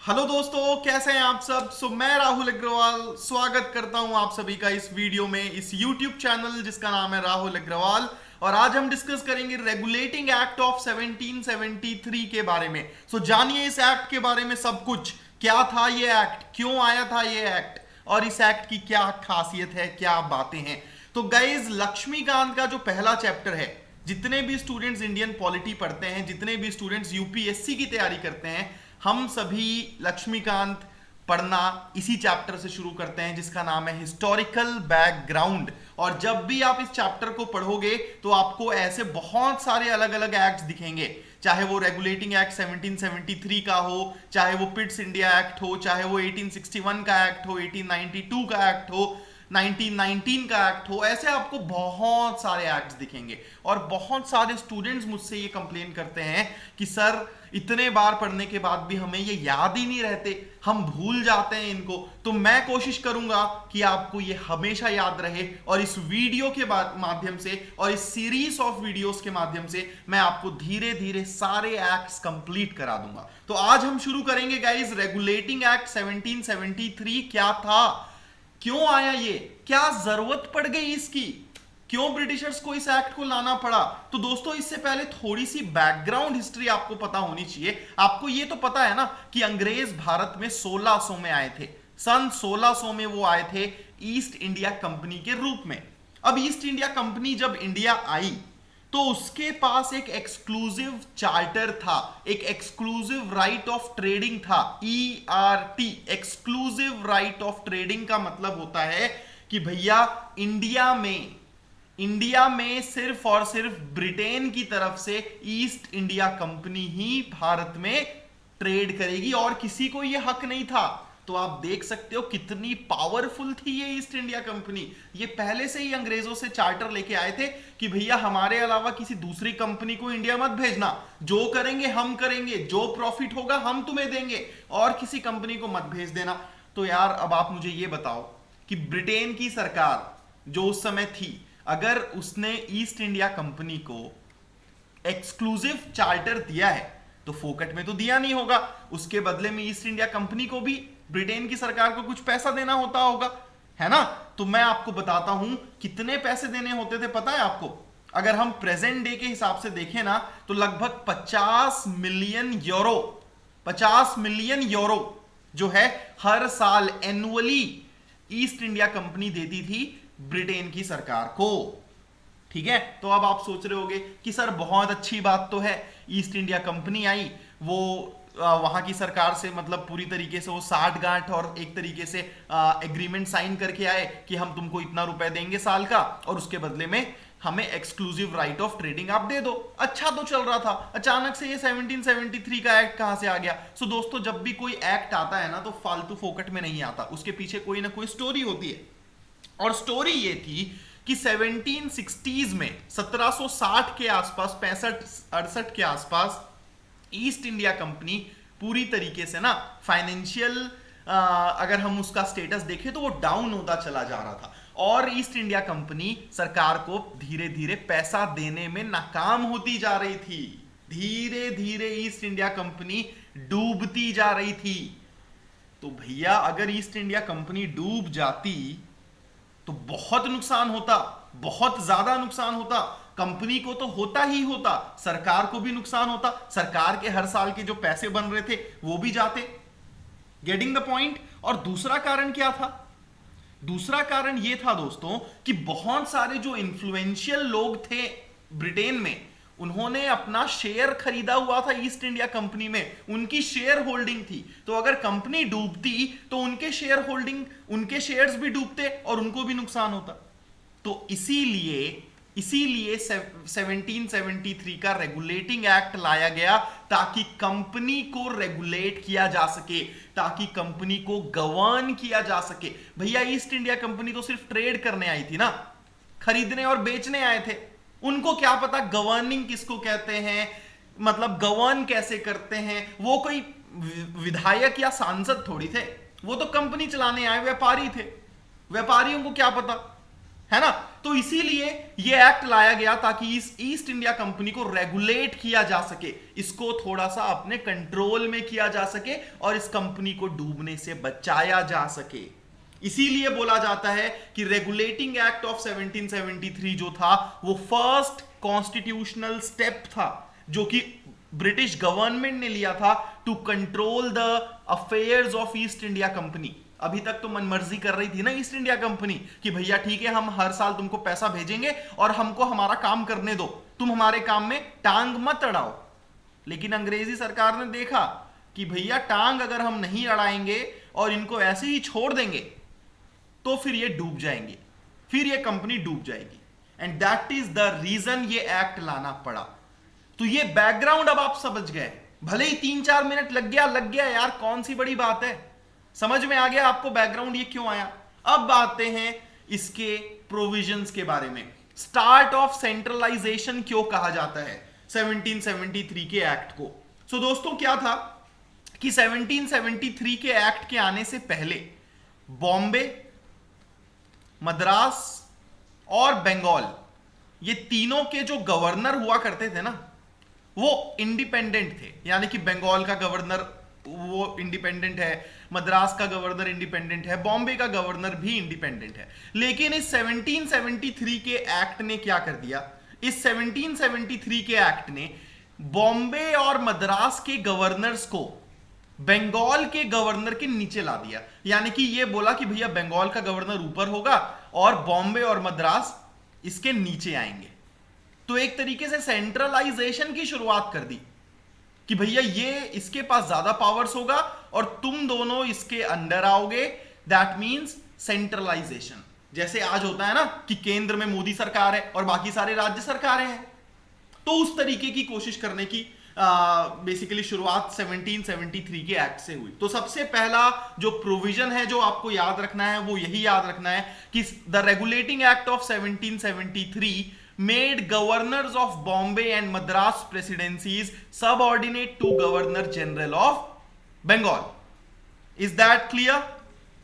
Hello दोस्तों, कैसे हैं आप सब। मैं राहुल अग्रवाल स्वागत करता हूं आप सभी का इस वीडियो में, इस यूट्यूब चैनल जिसका नाम है राहुल अग्रवाल। और आज हम डिस्कस करेंगे रेगुलेटिंग एक्ट ऑफ 1773 के बारे में। जानिए इस एक्ट के बारे में सब कुछ। क्या था ये एक्ट, क्यों आया था ये एक्ट, और इस एक्ट की क्या खासियत है, क्या बातें हैं। तो गाइज, लक्ष्मीकांत का जो पहला चैप्टर है, जितने भी स्टूडेंट्स इंडियन पॉलिटी पढ़ते हैं, जितने भी स्टूडेंट्स यूपीएससी की तैयारी करते हैं, हम सभी लक्ष्मीकांत पढ़ना इसी चैप्टर से शुरू करते हैं जिसका नाम है हिस्टोरिकल बैकग्राउंड। और जब भी आप इस चैप्टर को पढ़ोगे तो आपको ऐसे बहुत सारे अलग अलग एक्ट्स दिखेंगे, चाहे वो रेगुलेटिंग एक्ट 1773 का हो, चाहे वो पिट्स इंडिया एक्ट हो, चाहे वो 1861 का एक्ट हो, 1892 का एक्ट हो, 1919 का एक्ट हो। ऐसे आपको बहुत सारे एक्ट्स दिखेंगे। और बहुत सारे स्टूडेंट्स मुझसे ये कंप्लेन करते हैं कि सर, इतने बार पढ़ने के बाद भी हमें ये याद ही नहीं रहते, हम भूल जाते हैं इनको। तो मैं कोशिश करूंगा कि आपको ये हमेशा याद रहे, और इस वीडियो के माध्यम से और इस सीरीज ऑफ वीडियोस के माध्यम से मैं आपको धीरे धीरे सारे एक्ट्स कंप्लीट करा दूंगा। तो आज हम शुरू करेंगे गाइस, रेगुलेटिंग एक्ट 1773 क्या था, क्यों आया ये, क्या जरूरत पड़ गई इसकी, क्यों ब्रिटिशर्स को इस एक्ट को लाना पड़ा। तो दोस्तों, इससे पहले थोड़ी सी बैकग्राउंड हिस्ट्री आपको पता होनी चाहिए। आपको ये तो पता है ना कि अंग्रेज भारत में 1600 में आए थे। सन 1600 में वो आए थे ईस्ट इंडिया कंपनी के रूप में। अब ईस्ट इंडिया कंपनी जब इंडिया आई तो उसके पास एक एक्सक्लूसिव चार्टर था, एक एक्सक्लूसिव राइट ऑफ ट्रेडिंग था, ERT, exclusive right of trading का मतलब होता है कि भैया इंडिया में सिर्फ और सिर्फ ब्रिटेन की तरफ से ईस्ट इंडिया कंपनी ही भारत में ट्रेड करेगी, और किसी को यह हक नहीं था। तो आप देख सकते हो कितनी पावरफुल थी ये ईस्ट इंडिया कंपनी। ये पहले से ही अंग्रेजों से चार्टर लेके आए थे कि भैया हमारे अलावा किसी दूसरी कंपनी को इंडिया मत भेजना, जो करेंगे हम करेंगे, जो प्रॉफिट होगा हम तुम्हें देंगे, और किसी कंपनी को मत भेज देना। तो यार, अब आप मुझे ये बताओ कि ब्रिटेन की सरकार जो उस समय थी, अगर उसने ईस्ट इंडिया कंपनी को एक्सक्लूसिव चार्टर दिया है तो फोकट में तो दिया नहीं होगा, उसके बदले में ईस्ट इंडिया कंपनी को भी ब्रिटेन की सरकार को कुछ पैसा देना होता होगा, है ना। तो मैं आपको बताता हूं कितने पैसे देने होते थे, पता है आपको। अगर हम प्रेजेंट डे के हिसाब से देखें ना तो लगभग 50 मिलियन यूरो, 50 मिलियन यूरो जो है हर साल एनुअली ईस्ट इंडिया कंपनी देती थी ब्रिटेन की सरकार को। ठीक है, तो अब आप सोच रहे होंगे कि सर बहुत अच्छी बात तो है, ईस्ट इंडिया कंपनी आई, वो वहां की सरकार से मतलब पूरी तरीके से वो साठ गांठ और एक तरीके से एग्रीमेंट साइन करके आए कि हम तुमको इतना रुपए देंगे साल का, और उसके बदले में हमें एक्सक्लूसिव राइट ऑफ ट्रेडिंग आप दे दो। अच्छा तो चल रहा था, अचानक से ये 1773 का एक्ट कहां से आ गया। सो दोस्तों, जब भी कोई एक्ट आता है ना तो फालतू फोकट में नहीं आता, उसके पीछे कोई ना कोई स्टोरी होती है। और स्टोरी ये थी कि 1760s में 1760 के आसपास, 65-68 के आसपास ईस्ट इंडिया कंपनी पूरी तरीके से ना फाइनेंशियल, अगर हम उसका स्टेटस देखें तो वो डाउन होता चला जा रहा था, और ईस्ट इंडिया कंपनी सरकार को धीरे धीरे पैसा देने में नाकाम होती जा रही थी। धीरे धीरे ईस्ट इंडिया कंपनी डूबती जा रही थी। तो भैया, अगर ईस्ट इंडिया कंपनी डूब जाती तो बहुत नुकसान होता, बहुत ज्यादा नुकसान होता। कंपनी को तो होता ही होता, सरकार को भी नुकसान होता, सरकार के हर साल के जो पैसे बन रहे थे वो भी जाते। Getting the point. और दूसरा कारण क्या था? दूसरा कारण यह था दोस्तों कि बहुत सारे जो इन्फ्लुएंशियल लोग थे ब्रिटेन में, उन्होंने अपना शेयर खरीदा हुआ था ईस्ट इंडिया कंपनी में, उनकी शेयर होल्डिंग थी। तो अगर कंपनी डूबती तो उनके शेयर होल्डिंग, उनके शेयर्स भी डूबते और उनको भी नुकसान होता। तो इसीलिए 1773 का रेगुलेटिंग एक्ट लाया गया, ताकि कंपनी को रेगुलेट किया जा सके, ताकि कंपनी को गवर्न किया जा सके। भैया, ईस्ट इंडिया कंपनी तो सिर्फ ट्रेड करने आई थी ना, खरीदने और बेचने आए थे। उनको क्या पता गवर्निंग किसको कहते हैं, मतलब गवर्न कैसे करते हैं। वो कोई विधायक या सांसद थोड़ी थे, वो तो कंपनी चलाने आए व्यापारी थे। व्यापारियों को क्या पता, है ना। तो इसीलिए ये एक्ट लाया गया ताकि इस ईस्ट इंडिया कंपनी को रेगुलेट किया जा सके, इसको थोड़ा सा अपने कंट्रोल में किया जा सके और इस कंपनी को डूबने से बचाया जा सके। इसीलिए बोला जाता है कि रेगुलेटिंग एक्ट ऑफ 1773 जो था वो फर्स्ट कॉन्स्टिट्यूशनल स्टेप था जो कि ब्रिटिश गवर्नमेंट ने लिया था to control the affairs of East India Company. अभी तक तो मनमर्जी कर रही थी ना ईस्ट इंडिया कंपनी कि भैया ठीक है, हम हर साल तुमको पैसा भेजेंगे और हमको हमारा काम करने दो, तुम हमारे काम में टांग मत अड़ाओ। लेकिन अंग्रेजी सरकार ने देखा कि भैया टांग अगर हम नहीं अड़ाएंगे और इनको ऐसे ही छोड़ देंगे तो फिर ये डूब जाएंगे, फिर ये कंपनी डूब जाएगी। And that is the reason ये एक्ट लाना पड़ा। तो ये बैकग्राउंड अब आप समझ गए, भले ही 3-4 मिनट लग गया यार, कौन सी बड़ी बात है, समझ में आ गया आपको बैकग्राउंड ये क्यों आया। अब आते हैं इसके प्रोविजंस के बारे में। स्टार्ट ऑफ सेंट्रलाइजेशन क्यों कहा जाता है 1773 के एक्ट को। सो दोस्तों क्या था कि 1773 के एक्ट के आने से पहले बॉम्बे, मद्रास और बंगाल, ये तीनों के जो गवर्नर हुआ करते थे ना वो इंडिपेंडेंट थे। यानी कि बंगाल का गवर्नर वो इंडिपेंडेंट है, मद्रास का गवर्नर इंडिपेंडेंट है, बॉम्बे का गवर्नर भी इंडिपेंडेंट है। लेकिन इस 1773 के एक्ट ने क्या कर दिया, इस 1773 के एक्ट ने बॉम्बे और मद्रास के गवर्नर्स को बंगाल के गवर्नर के नीचे ला दिया। यानी कि ये बोला कि भैया बंगाल का गवर्नर ऊपर होगा और बॉम्बे और मद्रास इसके नीचे आएंगे। तो एक तरीके से सेंट्रलाइजेशन की शुरुआत कर दी कि भैया ये इसके पास ज्यादा पावर्स होगा और तुम दोनों इसके अंडर आओगे। That means centralisation. जैसे आज होता है ना कि केंद्र में मोदी सरकार है और बाकी सारे राज्य सरकारें हैं, तो उस तरीके की कोशिश करने की बेसिकली शुरुआत 1773 के एक्ट से हुई। तो सबसे पहला जो प्रोविजन है जो आपको याद रखना है वो यही याद रखना है कि the regulating act of 1773 made governors of Bombay and Madras presidencies subordinate to Governor General of Bengal. Is that clear?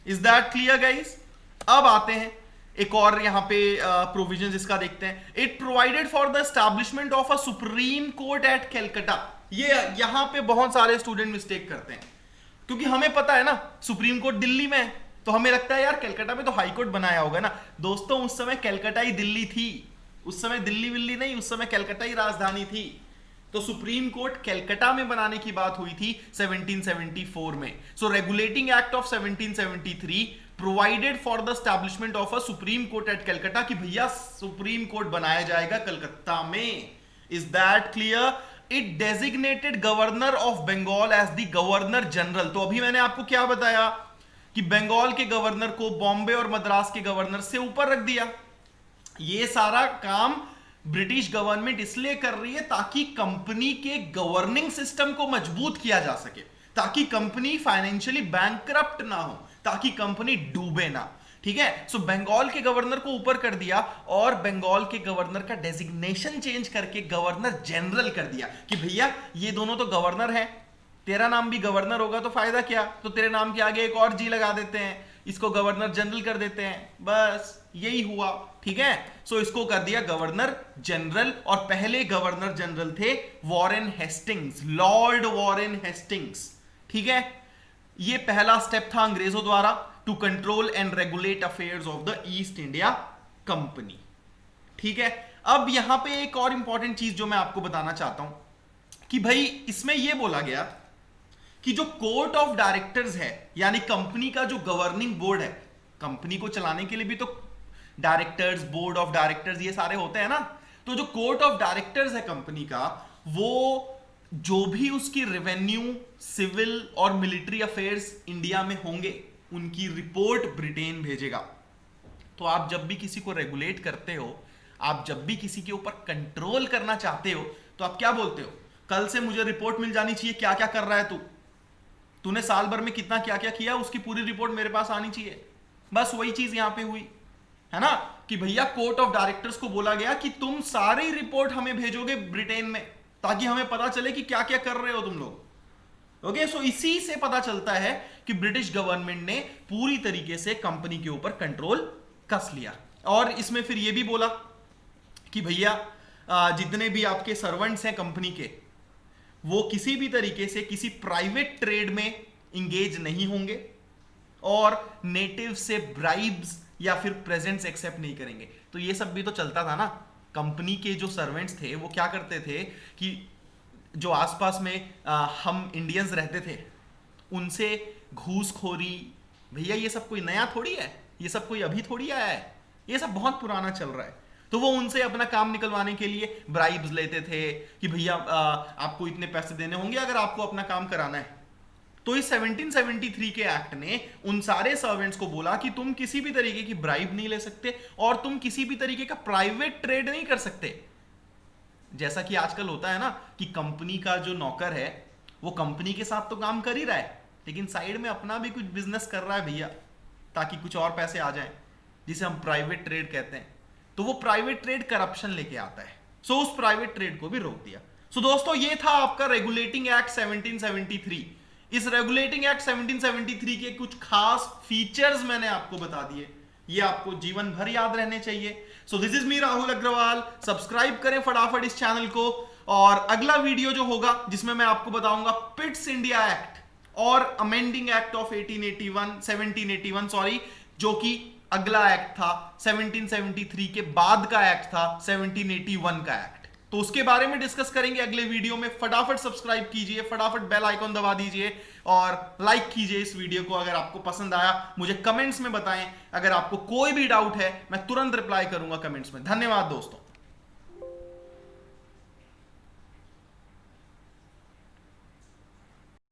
Is that clear guys? अब आते हैं एक और यहां पे प्रोविजन इसका देखते हैं। It provided for the establishment of a supreme court at Calcutta. ये यहां पे बहुत सारे स्टूडेंट मिस्टेक करते हैं क्योंकि हमें पता है ना सुप्रीम कोर्ट दिल्ली में है, तो हमें लगता है यार कैलकाटा में तो हाई कोर्ट बनाया होगा ना। दोस्तों उस समय कैलकाटा ही दिल्ली थी, उस समय दिल्ली विल्ली नहीं, उस समय कैलकाटा ही राजधानी थी। तो सुप्रीम कोर्ट कैलकाटा में बनाने की बात हुई थी 1774 में। So regulating act of 1773 provided for the establishment of a supreme court at Calcutta कि भैया सुप्रीम कोर्ट बनाया जाएगा कलकत्ता में। Is that clear? It designated governor of Bengal as the governor general. तो अभी मैंने आपको क्या बताया कि बंगाल के गवर्नर को बॉम्बे और मद्रास के गवर्नर से ऊपर रख दिया। ये सारा काम ब्रिटिश गवर्नमेंट इसलिए कर रही है ताकि कंपनी के गवर्निंग सिस्टम को मजबूत किया जा सके, ताकि कंपनी फाइनेंशियली बैंकरप्ट ना हो, ताकि कंपनी डूबे ना। ठीक है, सो बंगाल के गवर्नर को ऊपर कर दिया और बंगाल के गवर्नर का डेजिग्नेशन चेंज करके गवर्नर जनरल कर दिया कि भैया ये दोनों तो गवर्नर हैं, तेरा नाम भी गवर्नर होगा तो फायदा क्या, तो तेरे नाम के आगे एक और जी लगा देते हैं, इसको गवर्नर जनरल कर देते हैं, बस यही हुआ। ठीक है, सो इसको कर दिया गवर्नर जनरल। और पहले गवर्नर जनरल थे Warren Hastings, Lord Warren Hastings. ठीक है, ये पहला स्टेप था अंग्रेजों द्वारा to control and regulate affairs of the East India Company. ठीक है, अब यहां पे एक और इंपॉर्टेंट चीज जो मैं आपको बताना चाहता हूं कि भाई इसमें यह बोला गया कि जो कोर्ट ऑफ डायरेक्टर्स है, यानी कंपनी का जो गवर्निंग बोर्ड है, कंपनी को चलाने के लिए भी तो डायरेक्टर्स, बोर्ड ऑफ डायरेक्टर्स ये सारे होते हैं ना, तो जो कोर्ट ऑफ डायरेक्टर्स है कंपनी का, वो जो भी उसकी रेवेन्यू, सिविल और मिलिट्री अफेयर्स इंडिया में होंगे उनकी रिपोर्ट ब्रिटेन भेजेगा। तो आप जब भी किसी को रेगुलेट करते हो, आप जब भी किसी के ऊपर कंट्रोल करना चाहते हो, तो आप क्या बोलते हो, कल से मुझे रिपोर्ट मिल जानी चाहिए, क्या क्या कर रहा है तूने साल भर में कितना क्या क्या किया, उसकी पूरी रिपोर्ट मेरे पास आनी चाहिए। बस वही चीज यहां पे हुई है ना कि भैया कोर्ट ऑफ डायरेक्टर्स को बोला गया कि तुम सारी रिपोर्ट हमें भेजोगे ब्रिटेन में, ताकि हमें पता चले कि क्या क्या कर रहे हो तुम लोग। ओके, सो इसी से पता चलता है कि ब्रिटिश गवर्नमेंट ने पूरी तरीके से कंपनी के ऊपर कंट्रोल कस लिया। और इसमें फिर ये भी बोला कि भैया जितने भी आपके सर्वेंट्स हैं कंपनी के, वो किसी भी तरीके से किसी प्राइवेट ट्रेड में इंगेज नहीं होंगे और नेटिव से ब्राइब्स या फिर प्रेजेंट्स एक्सेप्ट नहीं करेंगे। तो ये सब भी तो चलता था ना। कंपनी के जो सर्वेंट्स थे वो क्या करते थे कि जो आसपास में हम इंडियंस रहते थे उनसे घूसखोरी, भैया ये सब कोई नया थोड़ी है, ये सब कोई अभी थोड़ी आया है, ये सब बहुत पुराना चल रहा है। तो वो उनसे अपना काम निकलवाने के लिए ब्राइब्स लेते थे कि भैया आपको इतने पैसे देने होंगे अगर आपको अपना काम कराना है। तो इस 1773 के एक्ट ने उन सारे सर्वेंट्स को बोला कि तुम किसी भी तरीके की ब्राइब नहीं ले सकते और तुम किसी भी तरीके का प्राइवेट ट्रेड नहीं कर सकते। जैसा कि आजकल होता है ना कि कंपनी का जो नौकर है वो कंपनी के साथ तो काम कर ही रहा है, लेकिन साइड में अपना भी कुछ बिजनेस कर रहा है भैया, ताकि कुछ और पैसे आ जाएं, जिसे हम प्राइवेट ट्रेड कहते हैं। तो वो प्राइवेट ट्रेड करप्शन लेके आता है। सो उस प्राइवेट ट्रेड को भी रोक दिया। सो दोस्तों, ये था आपका रेगुलेटिंग एक्ट 1773। इस रेगुलेटिंग एक्ट 1773 के कुछ खास फीचर्स मैंने आपको बता दिए, ये आपको जीवन भर याद रहने चाहिए। So this is me Rahul Agarwal. Subscribe करें फटाफट इस चैनल को, और अगला वीडियो जो होगा जिसमें मैं आपको बताऊंगा पिट्स इंडिया एक्ट और अमेंडिंग एक्ट ऑफ 1781 सॉरी, जो कि अगला एक्ट था 1773 के बाद का एक्ट था 1781 का एक्ट। तो उसके बारे में डिस्कस करेंगे अगले वीडियो में। फटाफट सब्सक्राइब कीजिए, फटाफट बेल आइकॉन दबा दीजिए और लाइक कीजिए इस वीडियो को अगर आपको पसंद आया। मुझे कमेंट्स में बताएं, अगर आपको कोई भी डाउट है मैं तुरंत रिप्लाई करूंगा कमेंट्स में। धन्यवाद दोस्तों।